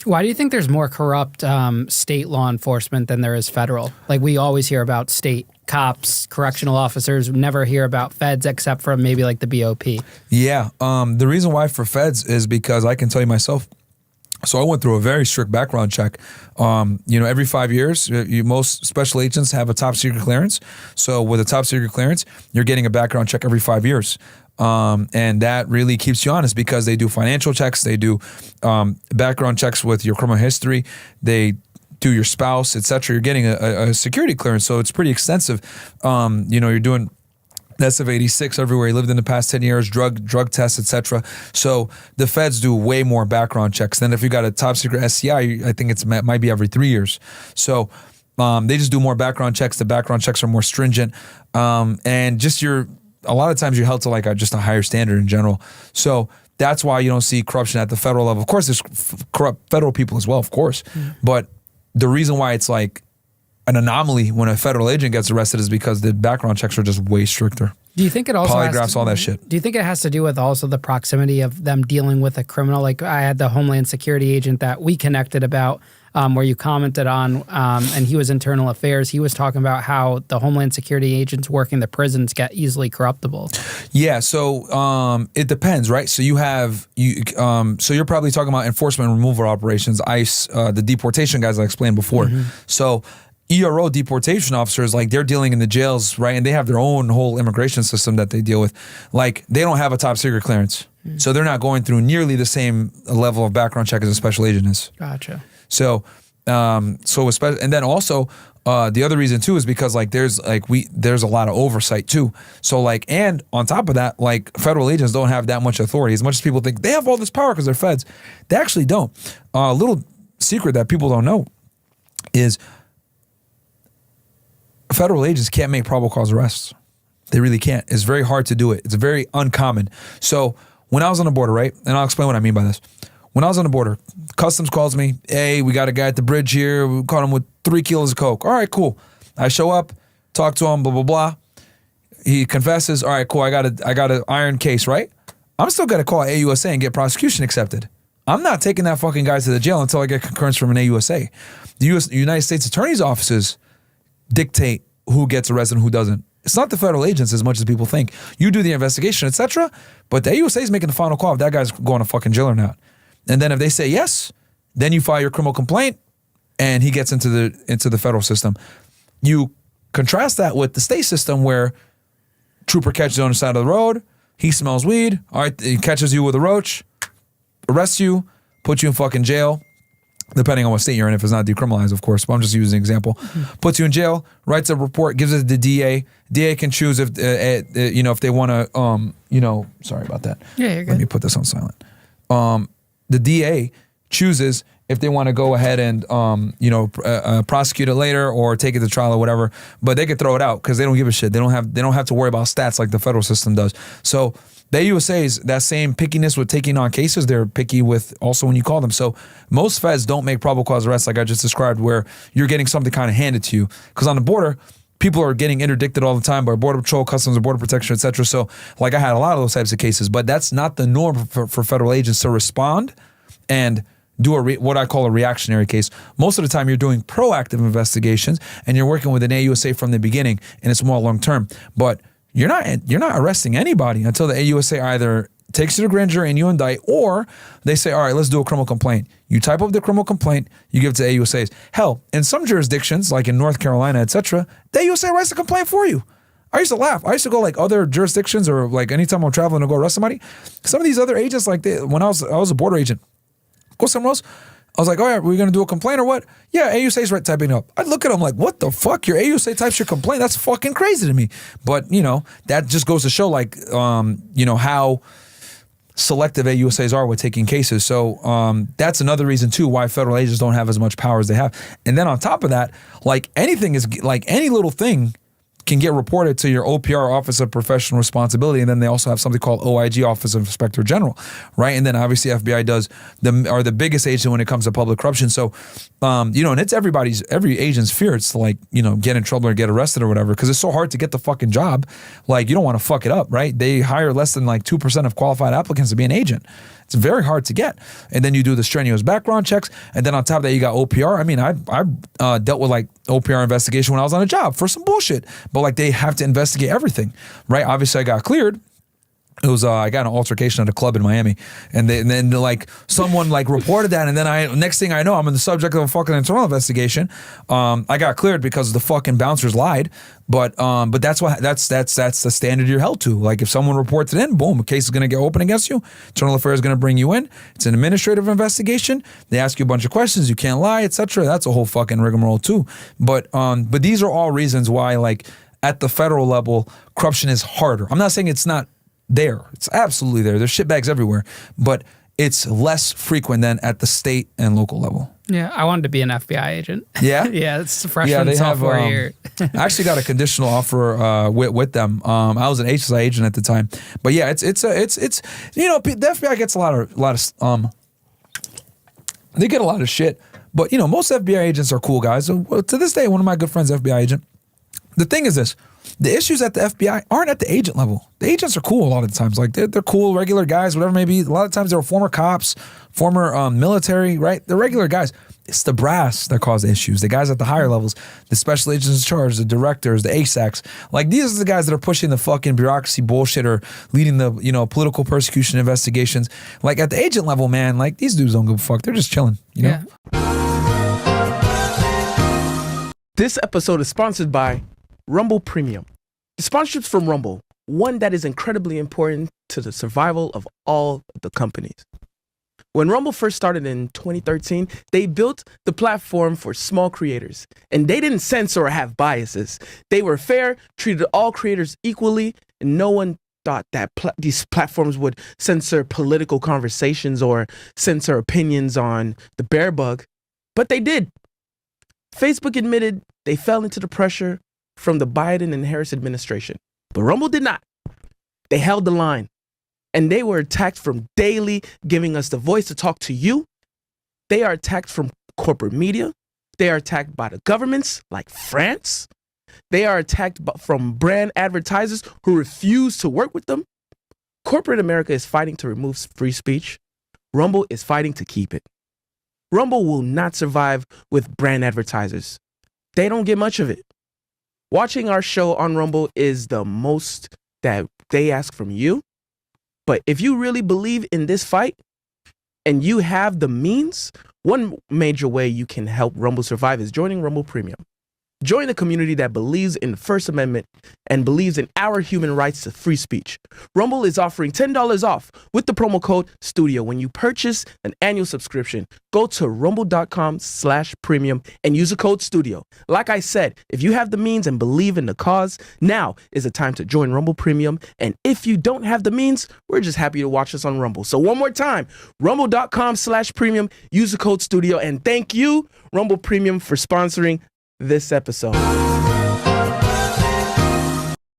Why do you think there's more corrupt state law enforcement than there is federal? Like, we always hear about state cops, correctional officers, we never hear about feds except for maybe like the BOP. Yeah. The reason why for feds is because I can tell you myself. So I went through a very strict background check. Every 5 years, most special agents have a top secret clearance. So with a top secret clearance, you're getting a background check every 5 years. And that really keeps you honest because they do financial checks. They do background checks with your criminal history. They do your spouse, etc. You're getting a security clearance. So it's pretty extensive. You're doing SF-86 everywhere you lived in the past 10 years, drug tests, etc. So the feds do way more background checks. Then if you got a top secret SCI, I think it might be every 3 years. So they just do more background checks. The background checks are more stringent. And just a lot of times you're held to like just a higher standard in general. So that's why you don't see corruption at the federal level. Of course, there's corrupt federal people as well, of course. Mm-hmm. But the reason why it's like an anomaly when a federal agent gets arrested is because the background checks are just way stricter. Do you think it also polygraphs, all that shit? Do you think it has to do with also the proximity of them dealing with a criminal? Like I had the Homeland Security agent that we connected about, where you commented on, and he was internal affairs. He was talking about how the Homeland Security agents working the prisons get easily corruptible. Yeah, so it depends, right? So so you're probably talking about enforcement and removal operations, ICE, the deportation guys I explained before. Mm-hmm. So ERO deportation officers, like they're dealing in the jails, right? And they have their own whole immigration system that they deal with. Like they don't have a top secret clearance. Mm-hmm. So they're not going through nearly the same level of background check as a special agent is. Gotcha. So, and then also the other reason too is because like there's a lot of oversight too. So like, and on top of that, like federal agents don't have that much authority. As much as people think they have all this power because they're feds, they actually don't. A little secret that people don't know is federal agents can't make probable cause arrests. They really can't. It's very hard to do it. It's very uncommon. So when I was on the border, right, and I'll explain what I mean by this. When I was on the border, Customs calls me, hey, we got a guy at the bridge here. We caught him with 3 kilos of coke. All right, cool. I show up, talk to him, blah, blah, blah. He confesses. All right, cool. I got an iron case, right? I'm still going to call AUSA and get prosecution accepted. I'm not taking that fucking guy to the jail until I get concurrence from an AUSA. The United States Attorney's offices dictate who gets arrested and who doesn't. It's not the federal agents as much as people think. You do the investigation, etc. But the AUSA is making the final call if that guy's going to fucking jail or not. And then if they say yes, then you file your criminal complaint and he gets into the federal system. You contrast that with the state system where trooper catches you on the side of the road, he smells weed, all right, he catches you with a roach, arrests you, puts you in fucking jail, depending on what state you're in, if it's not decriminalized, of course, but I'm just using an example. Mm-hmm. Puts you in jail, writes a report, gives it to the DA. DA can choose if they want to, sorry about that. Yeah, you're good. Let me put this on silent. The DA chooses if they want to go ahead and, prosecute it later or take it to trial or whatever, but they could throw it out because they don't give a shit. They don't have to worry about stats like the federal system does. So the AUSA's, that same pickiness with taking on cases, they're picky with also when you call them. So most feds don't make probable cause arrests like I just described where you're getting something kind of handed to you. Because on the border, people are getting interdicted all the time by Border Patrol, Customs, or Border Protection, etc. So like I had a lot of those types of cases, but that's not the norm for federal agents to respond and do what I call a reactionary case. Most of the time you're doing proactive investigations and you're working with an AUSA from the beginning and it's more long term. But you're not arresting anybody until the AUSA either takes you to the grand jury and you indict, or they say, all right, let's do a criminal complaint. You type up the criminal complaint, you give it to AUSAs. Hell, in some jurisdictions, like in North Carolina, etc., the AUSA writes the complaint for you. I used to laugh. I used to go like other jurisdictions or like anytime I'm traveling to go arrest somebody. Some of these other agents, like when I was a border agent, go somewhere else. I was like, all right, we're going to do a complaint or what? Yeah, AUSA's right typing up. I'd look at them like, what the fuck? Your AUSA types your complaint? That's fucking crazy to me. But, that just goes to show like, how selective AUSAs are with taking cases. So that's another reason too why federal agents don't have as much power as they have. And then on top of that, like anything is like any little thing can get reported to your OPR, Office of Professional Responsibility, and then they also have something called OIG, Office of Inspector General, right? And then obviously FBI are the biggest agent when it comes to public corruption. So, and it's every agent's fear. It's to like, get in trouble or get arrested or whatever, because it's so hard to get the fucking job. Like you don't want to fuck it up, right? They hire less than like 2% of qualified applicants to be an agent. It's very hard to get. And then you do the strenuous background checks. And then on top of that, you got OPR. I mean, I dealt with like OPR investigation when I was on a job for some bullshit. But like they have to investigate everything, right? Obviously, I got cleared. It was I got an altercation at a club in Miami, and then like someone like reported that, and then next thing I know, I'm in the subject of a fucking internal investigation. I got cleared because the fucking bouncers lied, but that's the standard you're held to. Like if someone reports it in, boom, a case is gonna get open against you. Internal Affairs is gonna bring you in. It's an administrative investigation. They ask you a bunch of questions. You can't lie, etc. That's a whole fucking rigmarole too. But these are all reasons why like at the federal level, corruption is harder. I'm not saying it's not there. It's absolutely there. There's shitbags everywhere, but it's less frequent than at the state and local level. Yeah, I wanted to be an FBI agent. Yeah? Yeah, it's freshman sophomore year. I actually got a conditional offer with them. I was an HSI agent at the time. But yeah, it's you know, the FBI gets a lot of they get a lot of shit. But you know, most FBI agents are cool guys. So, to this day, one of my good friends, FBI agent. The thing is this. The issues at the FBI aren't at the agent level. The agents are cool a lot of the times. Like they're cool, regular guys, whatever it may be. A lot of times they're former cops, former military, right? They're regular guys. It's the brass that cause the issues. The guys at the higher levels, the special agents in charge, the directors, the ASACs. Like these are the guys that are pushing the fucking bureaucracy bullshit or leading the, you know, political persecution investigations. Like at the agent level, man, like these dudes don't give a fuck. They're just chilling, you know? This episode is sponsored by Rumble Premium. The sponsorships from Rumble, one that is incredibly important to the survival of all the companies. When Rumble first started in 2013, they built the platform for small creators, and they didn't censor or have biases. They were fair, treated all creators equally, and no one thought that these platforms would censor political conversations or censor opinions on the bear bug, but they did. Facebook admitted they fell into the pressure from the Biden and Harris administration, but Rumble did not. They held the line, and they were attacked from daily giving us the voice to talk to you. They are attacked from corporate media. They are attacked by the governments like France. They are attacked from brand advertisers who refuse to work with them. Corporate America is fighting to remove free speech. Rumble is fighting to keep it. Rumble will not survive with brand advertisers. They don't get much of it. Watching our show on Rumble is the most that they ask from you. But if you really believe in this fight and you have the means, one major way you can help Rumble survive is joining Rumble Premium. Join a community that believes in the First Amendment and believes in our human rights to free speech. Rumble is offering $10 off with the promo code STUDIO when you purchase an annual subscription. Go to rumble.com/premium and use the code STUDIO. Like I said, if you have the means and believe in the cause, now is the time to join Rumble Premium. And if you don't have the means, we're just happy to watch us on Rumble. So one more time, rumble.com/premium, use the code STUDIO. And thank you, Rumble Premium, for sponsoring this episode.